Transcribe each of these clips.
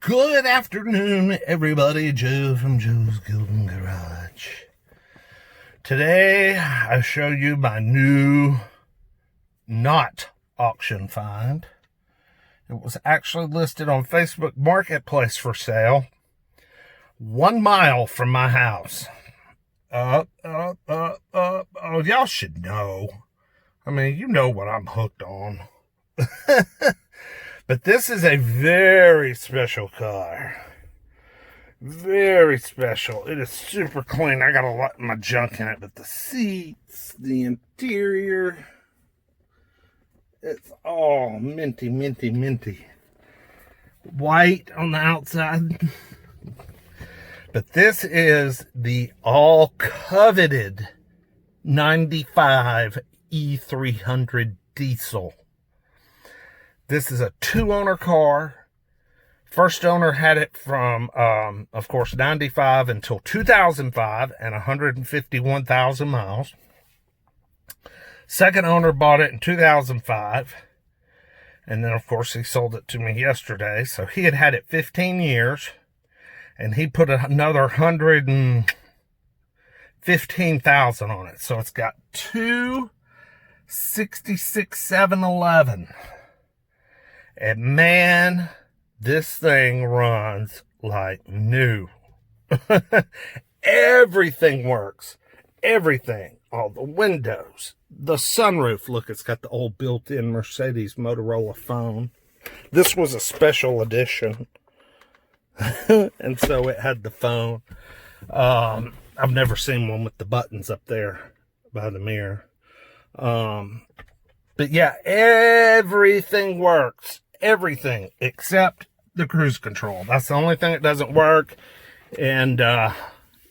Good afternoon, everybody. Joe from Joe's Golden Garage. Today, I show you my new, not auction find. It was actually listed on Facebook Marketplace for sale, 1 mile from my house. Oh, y'all should know. I mean, you know what I'm hooked on. But this is a very special car. Very special. It is super clean. I got a lot of my junk in it, but the seats, the interior, it's all minty, minty, minty. White on the outside. But this is the all-coveted 95 e300 diesel. This is a 2-owner car. First owner had it from, of course, 95 until 2005 and 151,000 miles. Second owner bought it in 2005. And then, of course, he sold it to me yesterday. So he had it 15 years. And he put another 115,000 on it. So it's got 266,711. And man, this thing runs like new. Everything works. Everything. All the windows. The sunroof. Look, it's got the old built-in Mercedes Motorola phone. This was a special edition. And so it had the phone. I've never seen one with the buttons up there by the mirror. But yeah, everything works. Everything except the cruise control. That's the only thing that doesn't work. And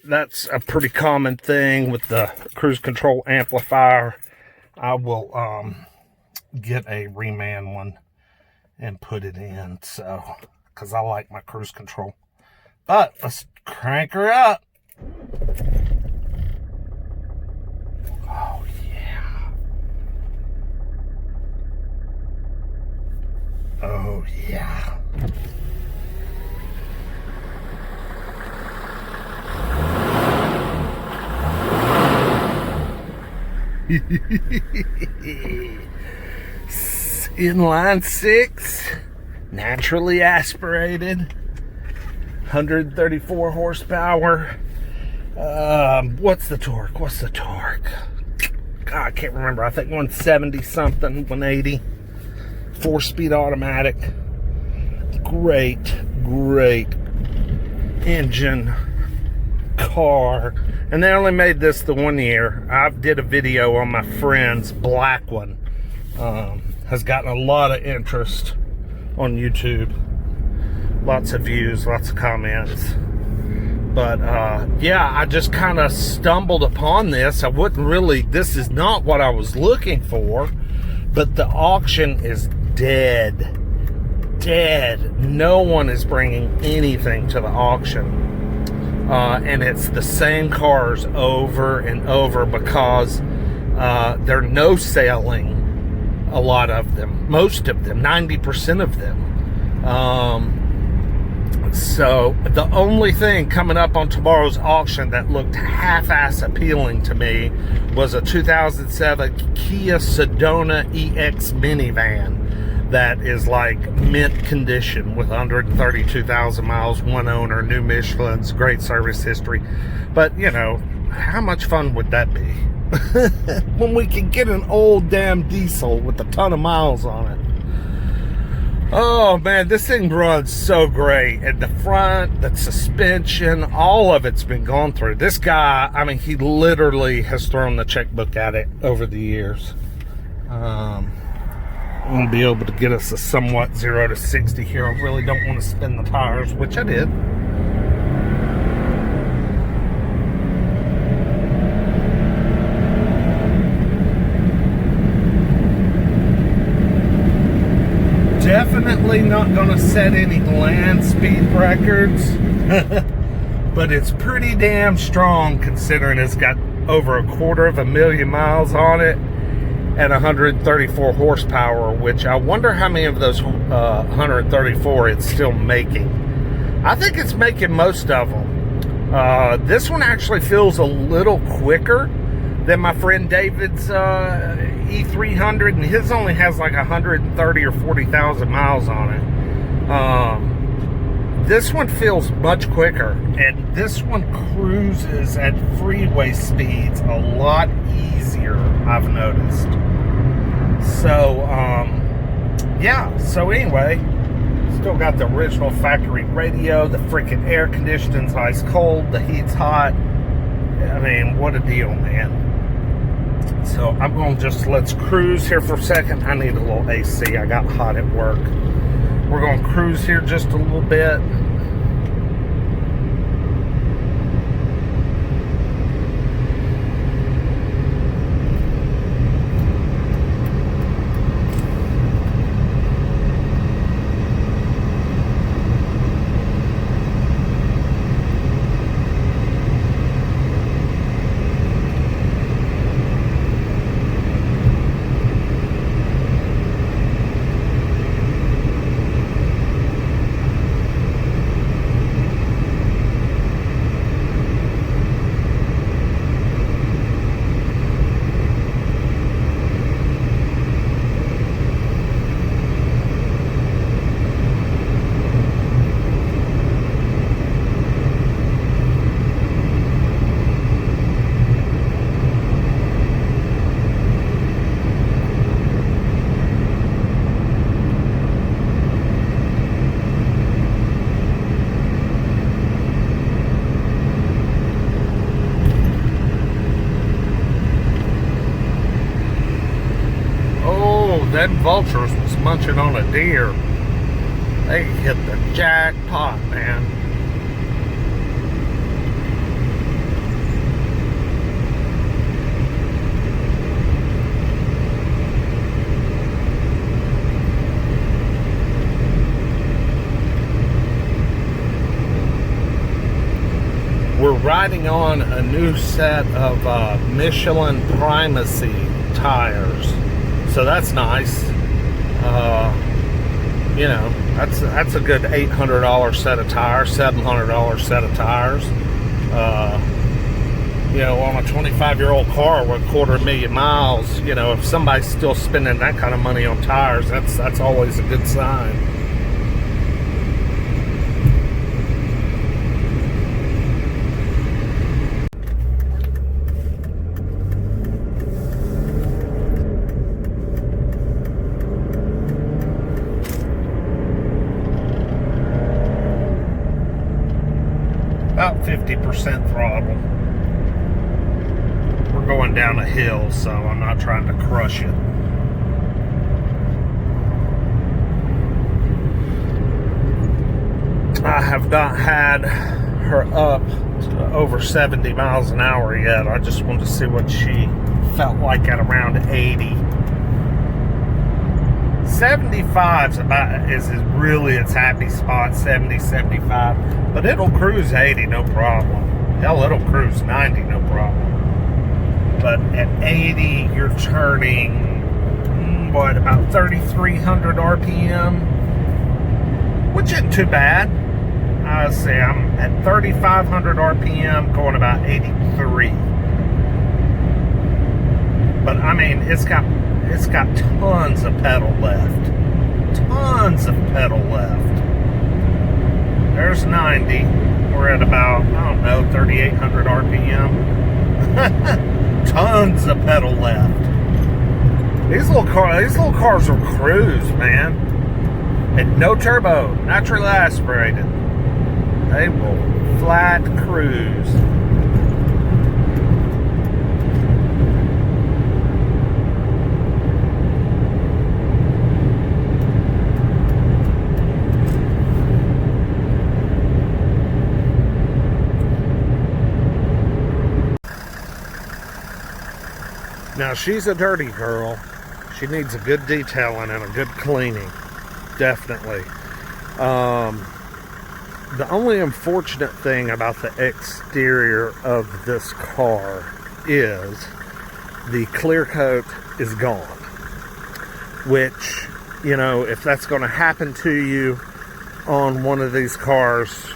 that's a pretty common thing with the cruise control amplifier. I will get a reman one and put it in. So, because I like my cruise control. But let's crank her up. Oh, yeah. Oh, yeah. Inline 6, naturally aspirated, 134 horsepower. What's the torque? God, I can't remember. I think 170 something, 180. 4-speed automatic. Great engine car. And they only made this the 1 year. I did a video on my friend's black one. Has gotten a lot of interest on YouTube. Lots of views, lots of comments. But yeah, I just kind of stumbled upon this. This is not what I was looking for. But the auction is dead. No one is bringing anything to the auction. And it's the same cars over and over because they're no-selling a lot of them. Most of them, 90% of them. So the only thing coming up on tomorrow's auction that looked half-ass appealing to me was a 2007 Kia Sedona EX minivan that is like mint condition with 132,000 miles, 1 owner, new Michelin's, great service history. But, you know, how much fun would that be? When we can get an old damn diesel with a ton of miles on it. Oh man, this thing runs so great. At the front, the suspension, all of it's been gone through. This guy, I mean, he literally has thrown the checkbook at it over the years. I'm going to be able to get us a somewhat 0 to 60 here. I really don't want to spin the tires, which I did. Definitely not going to set any land speed records, but it's pretty damn strong considering it's got over 250,000 miles on it and 134 horsepower, which I wonder how many of those 134 it's still making. I think it's making most of them. This one actually feels a little quicker than my friend David's e300, and his only has like 130 or 40,000 miles on it. This one feels much quicker, and this one cruises at freeway speeds a lot easier, I've noticed. So, yeah, so anyway, still got the original factory radio, the freaking air conditioning's ice cold, the heat's hot. I mean, what a deal, man. So I'm going to just, let's cruise here for a second. I need a little AC. I got hot at work. We're going to cruise here just a little bit. That vultures was munching on a deer. They hit the jackpot, man. We're riding on a new set of Michelin Primacy tires. So that's nice. You know, that's a good $800 set of tires, $700 set of tires. You know, on a 25-year-old car with 250,000 miles, you know, if somebody's still spending that kind of money on tires, that's always a good sign. About 50% throttle. We're going down a hill, so I'm not trying to crush it. I have not had her up to over 70 miles an hour yet. I just wanted to see what she felt like at around 80. 75 is really its happy spot, 70, 75. But it'll cruise 80, no problem. Hell, it'll cruise 90, no problem. But at 80, you're turning, what, about 3,300 RPM? Which isn't too bad. I say I'm at 3,500 RPM, going about 83. But, I mean, it's got tons of pedal left. Tons of pedal left. There's 90. We're at about, I don't know, 3,800 RPM. Tons of pedal left. These little cars will cruise, man. And no turbo, naturally aspirated. They will flat cruise. Now, she's a dirty girl. She needs a good detailing and a good cleaning. Definitely. The only unfortunate thing about the exterior of this car is the clear coat is gone. Which, you know, if that's going to happen to you on one of these cars,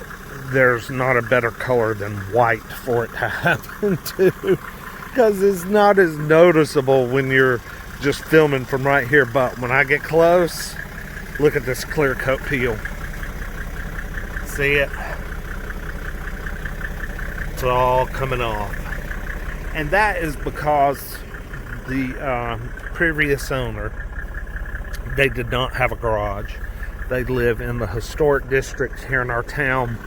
there's not a better color than white for it to happen to, because it's not as noticeable when you're just filming from right here. But when I get close, look at this clear coat peel. See it? It's all coming off. And that is because the previous owner, they did not have a garage. They live in the historic district here in our town,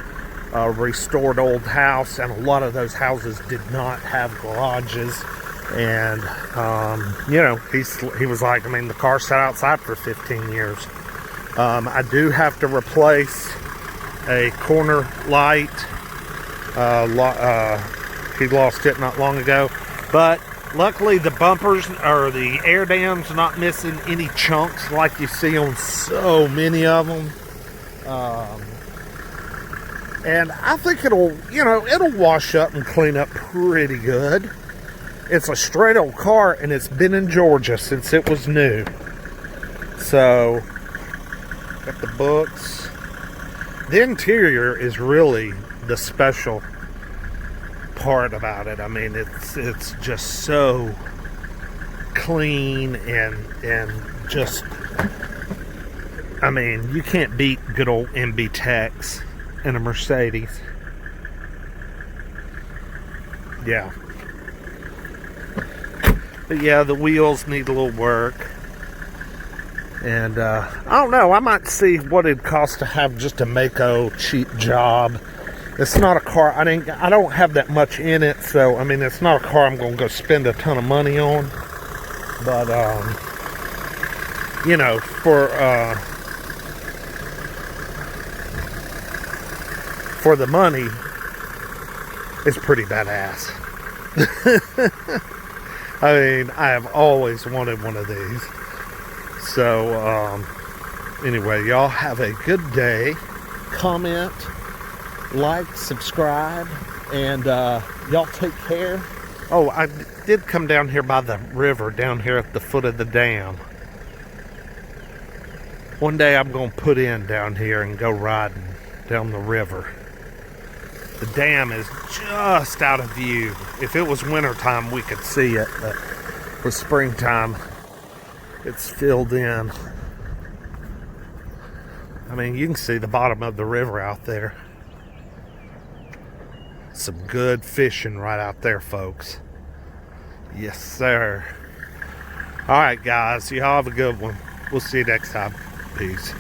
restored old house, and a lot of those houses did not have garages. And you know, he was like, I mean, the car sat outside for 15 years. I do have to replace a corner light. He lost it not long ago, but luckily the bumpers or the air dam's not missing any chunks like you see on so many of them. And I think it'll wash up and clean up pretty good. It's a straight old car, and it's been in Georgia since it was new. So, got the books. The interior is really the special part about it. I mean, it's just so clean and just, I mean, you can't beat good old MB Tex in a Mercedes. Yeah. But yeah, the wheels need a little work. And I don't know, I might see what it'd cost to have just a Mako cheap job. It's not a car, I don't have that much in it, so I mean, it's not a car I'm gonna go spend a ton of money on. But you know, for the money, it's pretty badass. I mean, I have always wanted one of these. So anyway, y'all have a good day. Comment, like, subscribe, and y'all take care. Oh, I did come down here by the river, down here at the foot of the dam. One day I'm going to put in down here and go riding down the river. The dam is just out of view. If it was wintertime, we could see it, but for springtime, it's filled in. I mean, you can see the bottom of the river out there. Some good fishing right out there, folks. Yes, sir. All right, guys. Y'all have a good one. We'll see you next time. Peace.